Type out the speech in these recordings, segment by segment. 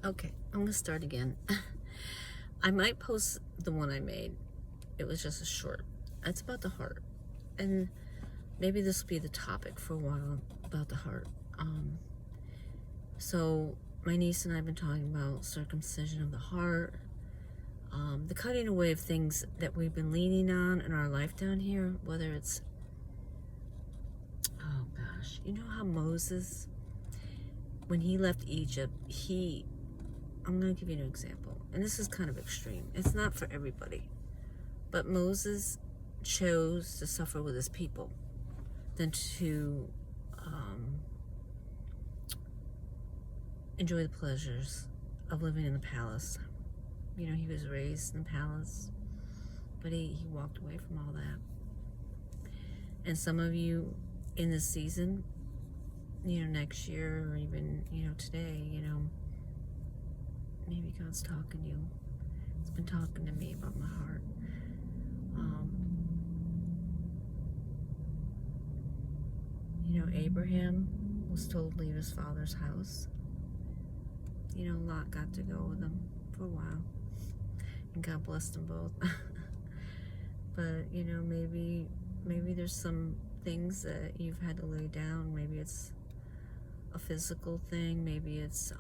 Okay, I'm gonna start again. I might post the one I made. It was just a short. It's about the heart. And maybe this will be the topic for a while about the heart. So my niece and I have been talking about circumcision of the heart, the cutting away of things that we've been leaning on in our life down here, whether it's, oh gosh, you know how Moses, when he left Egypt, I'm going to give you an example. And this is kind of extreme. It's not for everybody. But Moses chose to suffer with his people than to enjoy the pleasures of living in the palace. You know, he was raised in the palace, but he walked away from all that. And some of you in this season, next year or even, today, maybe God's talking to you. It's been talking to me about my heart. Abraham was told to leave his father's house. Lot got to go with him for a while. And God blessed them both. But, maybe there's some things that you've had to lay down. Maybe it's a physical thing. Maybe it's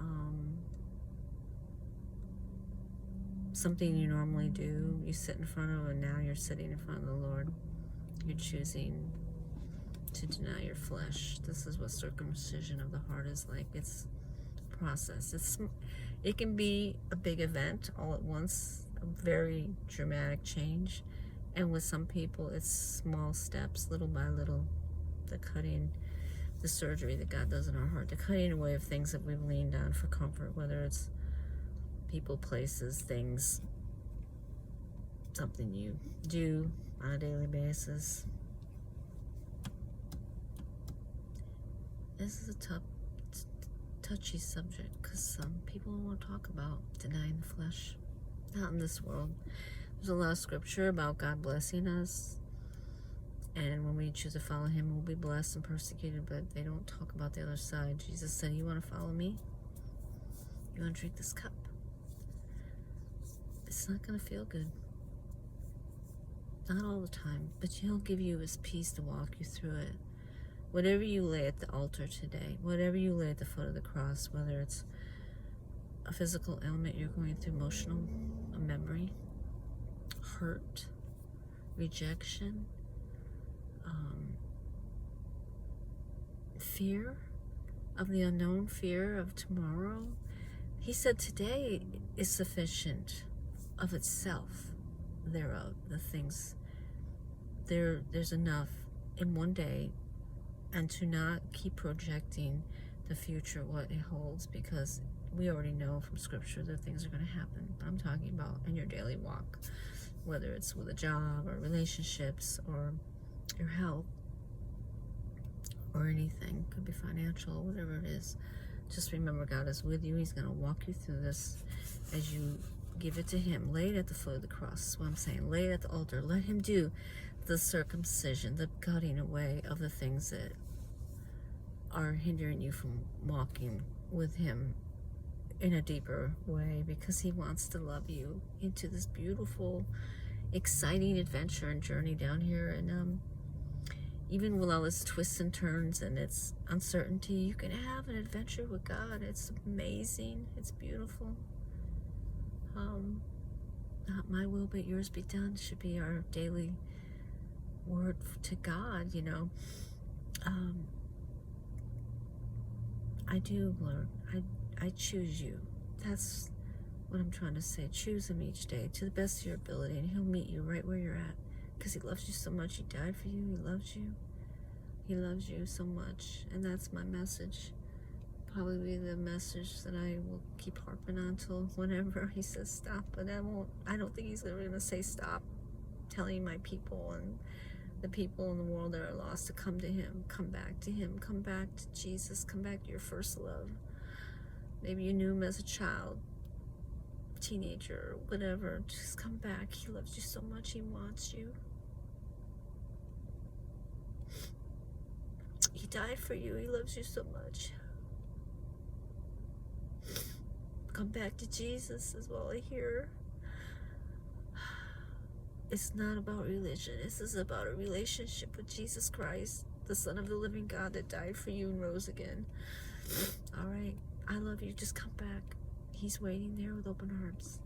something you normally do. You sit in front of, and now you're sitting in front of the Lord. You're choosing to deny your flesh. This is what circumcision of the heart is like. It's a process. It can be a big event all at once, a very dramatic change. And with some people, it's small steps, little by little. The surgery that God does in our heart, the cutting away of things that we've leaned on for comfort, whether it's people, places, things, something you do on a daily basis. This is a touchy subject because some people don't want to talk about denying the flesh. Not in this world. There's a lot of scripture about God blessing us, and when we choose to follow Him, we'll be blessed and persecuted, but they don't talk about the other side. Jesus said, you want to follow me? You want to drink this cup? It's not going to feel good. Not all the time, but He'll give you His peace to walk you through it. Whatever you lay at the altar today, whatever you lay at the foot of the cross, whether it's a physical ailment you're going through, emotional, a memory, hurt, rejection, fear of the unknown, fear of tomorrow. He said today is sufficient of itself, thereof, the things. There's enough in one day, and to not keep projecting the future, what it holds, because we already know from scripture that things are going to happen. But I'm talking about in your daily walk, whether it's with a job or relationships or your health or anything. Could be financial, whatever it is. Just remember, God is with you. He's going to walk you through this as you give it to Him. Lay it at the foot of the cross. That's what I'm saying. Lay it at the altar. Let Him do the circumcision, the cutting away of the things that are hindering you from walking with Him in a deeper way, because He wants to love you into this beautiful, exciting adventure and journey down here. And even with all its twists and turns and its uncertainty, you can have an adventure with God. It's amazing. It's beautiful. Not my will, but yours be done should be our daily word to God. I do, Lord. I choose you. That's what I'm trying to say. Choose Him each day to the best of your ability, and He'll meet you right where you're at, because He loves you so much. He died for you. He loves you. He loves you so much. And that's my message. Probably be the message that I will keep harping on till whenever He says stop. But I don't think He's ever going to say stop telling my people and the people in the world that are lost to come to Him, come back to Him, come back to Jesus, come back to your first love. Maybe you knew Him as a child, teenager, whatever. Just come back. He loves you so much. He wants you. He died for you. He loves you so much. come back to Jesus is all I hear. It's not about religion. This is about a relationship with Jesus Christ, the Son of the living God that died for you and rose again. All right. I love you. Just come back. He's waiting there with open arms.